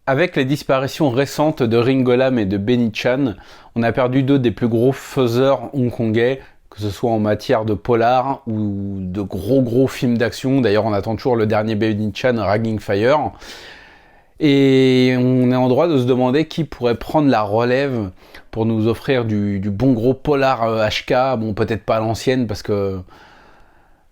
Avec les disparitions récentes de Ringo Lam et de Benny Chan, on a perdu deux des plus gros faiseurs hongkongais, que ce soit en matière de polar ou de gros films d'action. D'ailleurs, on attend toujours le dernier Benny Chan, Ragging Fire. Et on est en droit de se demander qui pourrait prendre la relève pour nous offrir du bon gros polar HK. Bon, peut-être pas à l'ancienne parce que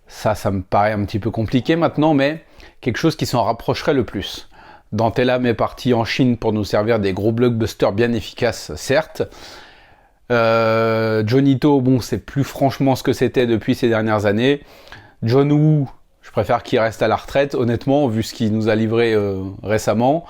ça me paraît un petit peu compliqué maintenant, mais quelque chose qui s'en rapprocherait le plus. Dante Lam est parti en Chine pour nous servir des gros blockbusters bien efficaces, certes. Johnny To, bon, c'est plus franchement ce que c'était depuis ces dernières années. John Woo, je préfère qu'il reste à la retraite, honnêtement, vu ce qu'il nous a livré récemment.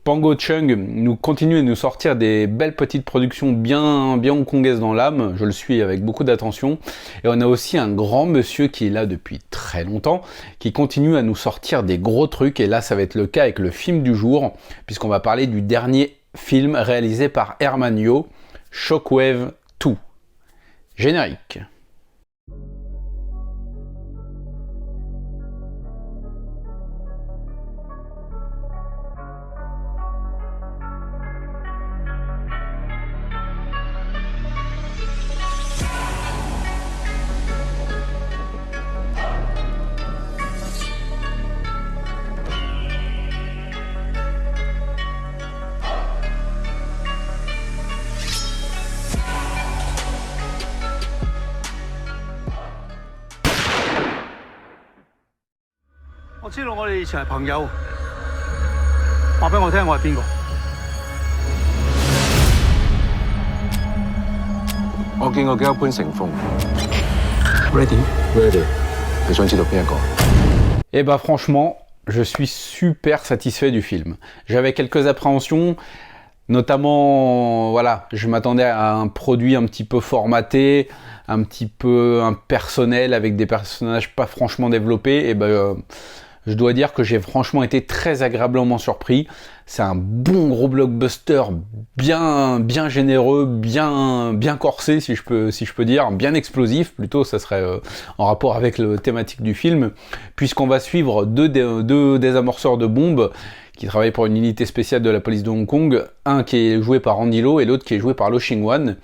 Pango Chung nous continue à nous sortir des belles petites productions bien hongkongaises dans l'âme. Je le suis avec beaucoup d'attention. Et on a aussi un grand monsieur qui est là depuis très longtemps, qui continue à nous sortir des gros trucs. Et là, ça va être le cas avec le film du jour, puisqu'on va parler du dernier film réalisé par Herman Yeo, Shockwave 2. Générique.我知道我哋以前係朋友，話俾我聽我係邊個？我見過幾多潘成鳳。Ready？ 你想知道邊一個？ Eh ben franchement, je suis super satisfait du film. J'avais quelques appréhensions, notamment, voilà, je m'attendais à un produit un petit peu formaté, un petit peu impersonnel, avec des personnages pas franchement développés. Et je dois dire que j'ai franchement été très agréablement surpris. C'est un bon gros blockbuster, bien généreux, bien corsé si je peux dire, bien explosif plutôt, ça serait en rapport avec la thématique du film, puisqu'on va suivre deux désamorceurs de bombes qui travaillent pour une unité spéciale de la police de Hong Kong, un qui est joué par Andy Lau et l'autre qui est joué par Lo Xingwan,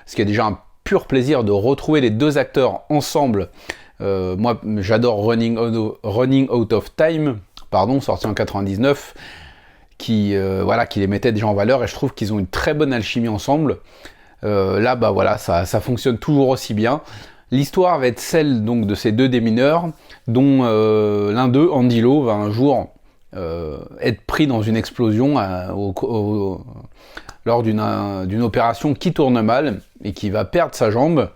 ce qui est déjà un pur plaisir de retrouver les deux acteurs ensemble. Moi, j'adore Running Out of Time, sorti en 99, qui les mettait déjà en valeur, et je trouve qu'ils ont une très bonne alchimie ensemble. Là, ça fonctionne toujours aussi bien. L'histoire va être celle donc de ces deux démineurs, dont l'un d'eux, Andy Lau, va un jour être pris dans une explosion lors d'une opération qui tourne mal et qui va perdre sa jambe,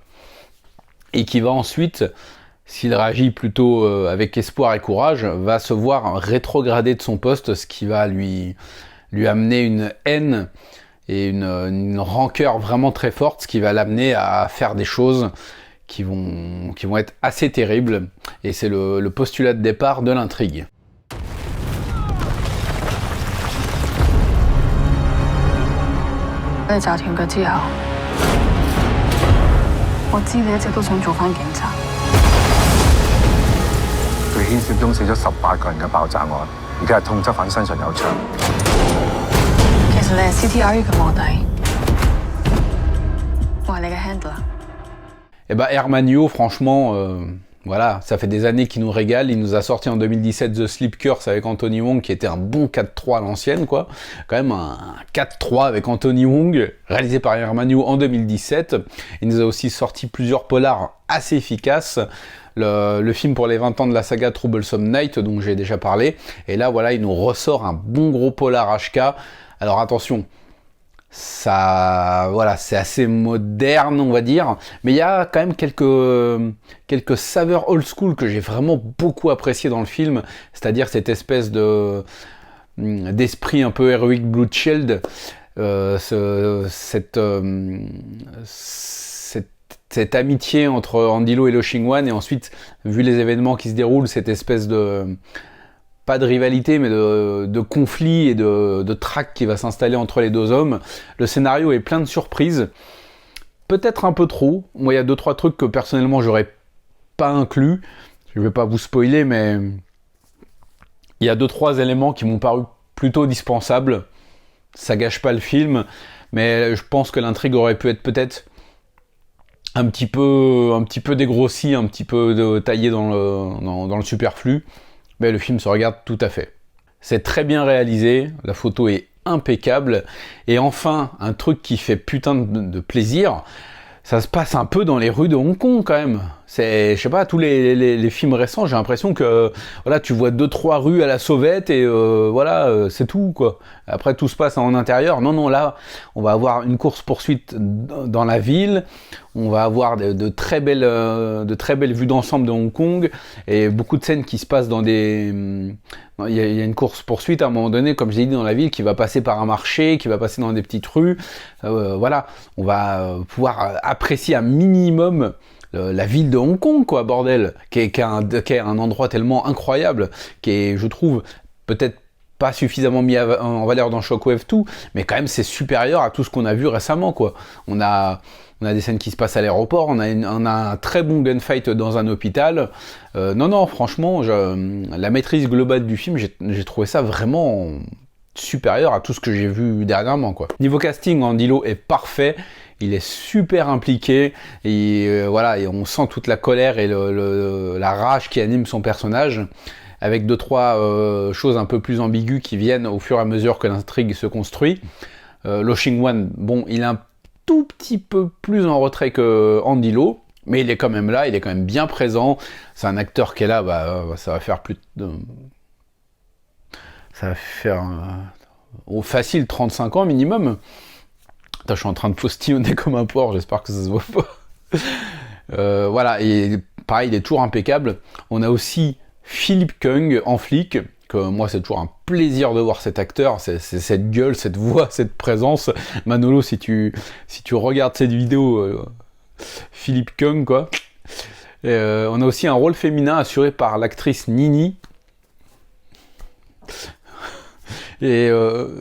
et qui va ensuite, s'il réagit plutôt avec espoir et courage, va se voir rétrogradé de son poste, ce qui va lui amener une haine et une rancœur vraiment très forte, ce qui va l'amener à faire des choses qui vont être assez terribles. Et c'est le postulat de départ de l'intrigue.喺你炸斷腳之後，我知你一直都想做翻警察。佢牽涉中死咗18個人嘅爆炸案，而家係通緝犯身上有槍。其實你係 CTRU 嘅卧底，我係你嘅 handler。Eh ben Herman Yeo, franchement, ça fait des années qu'il nous régale. Il nous a sorti en 2017 The Sleep Curse avec Anthony Wong, qui était un bon 4-3 à l'ancienne, quoi. Quand même un 4-3 avec Anthony Wong, réalisé par Herman Yeo en 2017. Il nous a aussi sorti plusieurs polars assez efficaces. Le film pour les 20 ans de la saga Troublesome Night, dont j'ai déjà parlé. Et là, il nous ressort un bon gros polar HK. Alors attention, ça, c'est assez moderne, on va dire, mais il y a quand même quelques saveurs old school que j'ai vraiment beaucoup apprécié dans le film, c'est-à-dire cette espèce d'esprit un peu Heroic Blue Shield, cette amitié entre Andy Lau et Lo Xingwan, et ensuite, vu les événements qui se déroulent, cette espèce de, pas de rivalité, mais de conflit et de trac qui va s'installer entre les deux hommes. Le scénario est plein de surprises, peut-être un peu trop. Moi, il y a 2-3 trucs que personnellement j'aurais pas inclus. Je vais pas vous spoiler, mais il y a 2-3 éléments qui m'ont paru plutôt dispensable. Ça gâche pas le film, mais je pense que l'intrigue aurait pu être peut-être un petit peu dégrossie, un petit peu taillée dans le superflu. Mais le film se regarde tout à fait. C'est très bien réalisé, la photo est impeccable. Et enfin, un truc qui fait putain de plaisir, ça se passe un peu dans les rues de Hong Kong quand même. C'est, je sais pas, tous les films récents, j'ai l'impression que voilà, tu vois 2-3 rues à la sauvette et c'est tout quoi. Après tout se passe en intérieur. Non, là, on va avoir une course-poursuite dans la ville. On va avoir de très belles vues d'ensemble de Hong Kong et beaucoup de scènes qui se passent dans des... Il y a une course-poursuite à un moment donné, comme j'ai dit, dans la ville, qui va passer par un marché, qui va passer dans des petites rues. Voilà, on va pouvoir apprécier un minimum la ville de Hong Kong, quoi, bordel, qui est un endroit tellement incroyable, qui est, je trouve, peut-être pas suffisamment mis en valeur dans Shockwave 2, mais quand même c'est supérieur à tout ce qu'on a vu récemment, quoi. On a des scènes qui se passent à l'aéroport, on a un très bon gunfight dans un hôpital. Non, franchement, la maîtrise globale du film, j'ai trouvé ça vraiment supérieur à tout ce que j'ai vu dernièrement, quoi. Niveau casting, Andy Lau est parfait. Il est super impliqué et et on sent toute la colère et la rage qui anime son personnage, avec 2-3 choses un peu plus ambiguës qui viennent au fur et à mesure que l'intrigue se construit. Lo Ching-wan, bon, il est un tout petit peu plus en retrait que Andy Lau, mais il est quand même là, il est quand même bien présent. C'est un acteur qui est là, ça va faire au facile 35 ans minimum. Attends, je suis en train de postillonner comme un porc, j'espère que ça se voit pas. Et pareil, il est toujours impeccable. On a aussi Philip Kung en flic, que moi c'est toujours un plaisir de voir cet acteur, c'est cette gueule, cette voix, cette présence. Manolo, si tu regardes cette vidéo, Philip Kung, quoi. On a aussi un rôle féminin assuré par l'actrice Nini. Et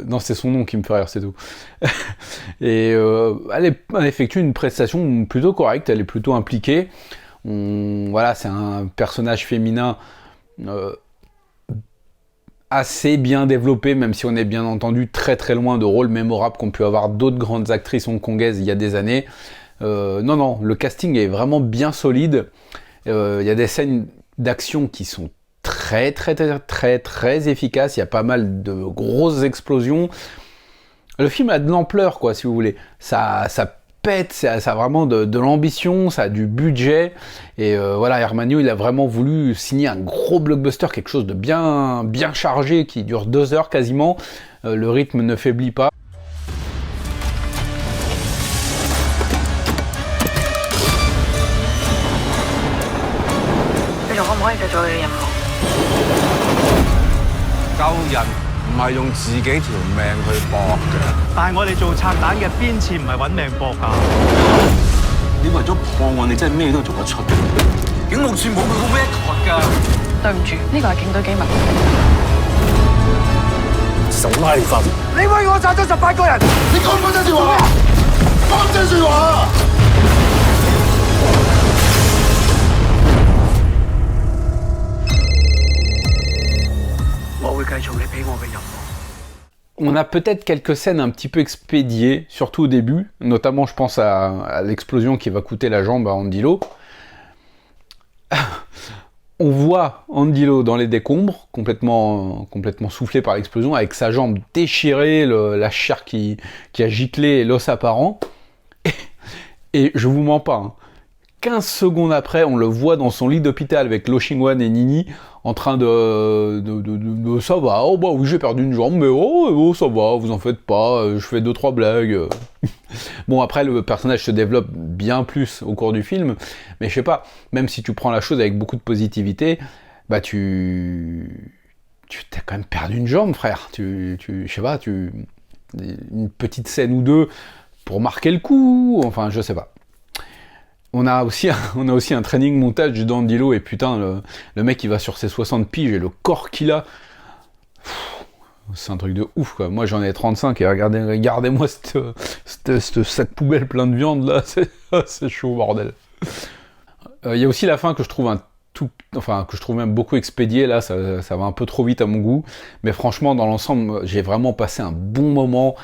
non, c'est son nom qui me fait rire, c'est tout. Et elle effectue une prestation plutôt correcte, elle est plutôt impliquée. C'est un personnage féminin assez bien développé, même si on est bien entendu très très loin de rôles mémorables qu'ont pu avoir d'autres grandes actrices hongkongaises il y a des années. Non, le casting est vraiment bien solide. Il y a des scènes d'action qui sont très très très très très efficaces. Il y a pas mal de grosses explosions. Le film a de l'ampleur, quoi, si vous voulez. Ça pète, ça a vraiment de l'ambition, ça a du budget. Et Hermanio, il a vraiment voulu signer un gros blockbuster, quelque chose de bien chargé, qui dure 2 heures quasiment. Le rythme ne faiblit pas.唔係用自己條命去搏嘅，但係我哋做拆彈嘅邊次唔係揾命搏㗎？你為咗破案，你真係咩都做得出。警務處冇佢個 record 㗎。對唔住，呢個係警隊機密。手拉分。你威我殺咗18個人，你講唔講真説話？講真説話！我會繼續你俾我嘅任務。On a peut-être quelques scènes un petit peu expédiées, surtout au début, notamment je pense à l'explosion qui va coûter la jambe à Andy Lau. On voit Andy Lau dans les décombres, complètement soufflé par l'explosion, avec sa jambe déchirée, la chair qui a giclé et l'os apparent. Et je vous mens pas, hein, 15 secondes après, on le voit dans son lit d'hôpital avec Lo Ching-wan et Nini en train de ça va, oh bah oui j'ai perdu une jambe, mais oh ça va, vous en faites pas, je fais 2-3 blagues. Bon, après le personnage se développe bien plus au cours du film, mais je sais pas, même si tu prends la chose avec beaucoup de positivité, bah tu t'as quand même perdu une jambe, frère. Je sais pas, une petite scène ou deux pour marquer le coup, enfin je sais pas. On a aussi un training montage d'Andy Lau et putain, le mec il va sur ses 60 piges et le corps qu'il a, c'est un truc de ouf quoi. Moi j'en ai 35 et regardez-moi cette sac poubelle plein de viande là, c'est chaud bordel. Il y a aussi la fin que je trouve un enfin que je trouve même beaucoup expédié, là ça va un peu trop vite à mon goût, mais franchement dans l'ensemble j'ai vraiment passé un bon moment.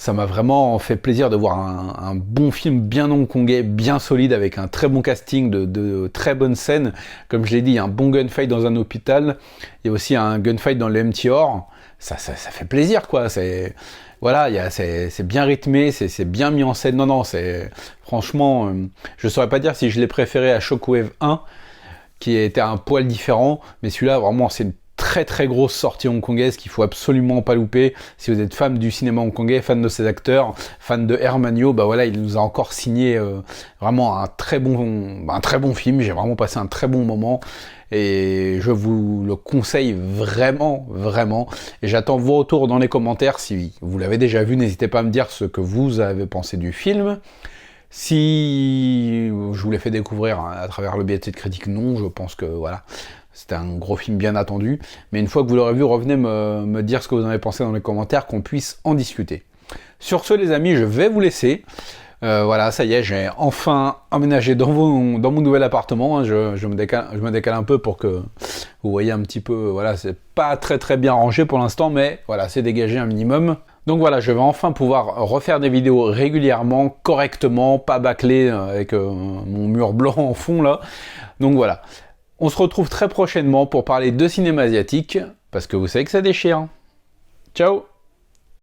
Ça m'a vraiment fait plaisir de voir un bon film bien hongkongais, bien solide, avec un très bon casting, de très bonnes scènes. Comme je l'ai dit, il y a un bon gunfight dans un hôpital, il y a aussi un gunfight dans le MTR. Ça fait plaisir, quoi. Voilà, c'est bien rythmé, c'est bien mis en scène. Non, c'est franchement, je saurais pas dire si je l'ai préféré à Shockwave 1, qui était un poil différent, mais celui-là vraiment c'est une très très grosse sortie hongkongaise qu'il faut absolument pas louper. Si vous êtes fan du cinéma hongkongais, fan de ses acteurs, fan de Hermanio, bah voilà, il nous a encore signé vraiment un très bon film. J'ai vraiment passé un très bon moment et je vous le conseille vraiment. Et j'attends vos retours dans les commentaires. Si vous l'avez déjà vu, n'hésitez pas à me dire ce que vous avez pensé du film. Si je vous l'ai fait découvrir à travers le biais de cette critique, non, je pense que voilà, c'était un gros film bien attendu. Mais une fois que vous l'aurez vu, revenez me dire ce que vous en avez pensé dans les commentaires, qu'on puisse en discuter. Sur ce, les amis, je vais vous laisser. Voilà, ça y est, j'ai enfin emménagé dans mon nouvel appartement. Je me décale un peu pour que vous voyez un petit peu. Voilà, c'est pas très bien rangé pour l'instant, mais voilà, c'est dégagé un minimum. Donc voilà, je vais enfin pouvoir refaire des vidéos régulièrement, correctement, pas bâclé avec mon mur blanc en fond là. Donc voilà, on se retrouve très prochainement pour parler de cinéma asiatique, parce que vous savez que ça déchire. Ciao!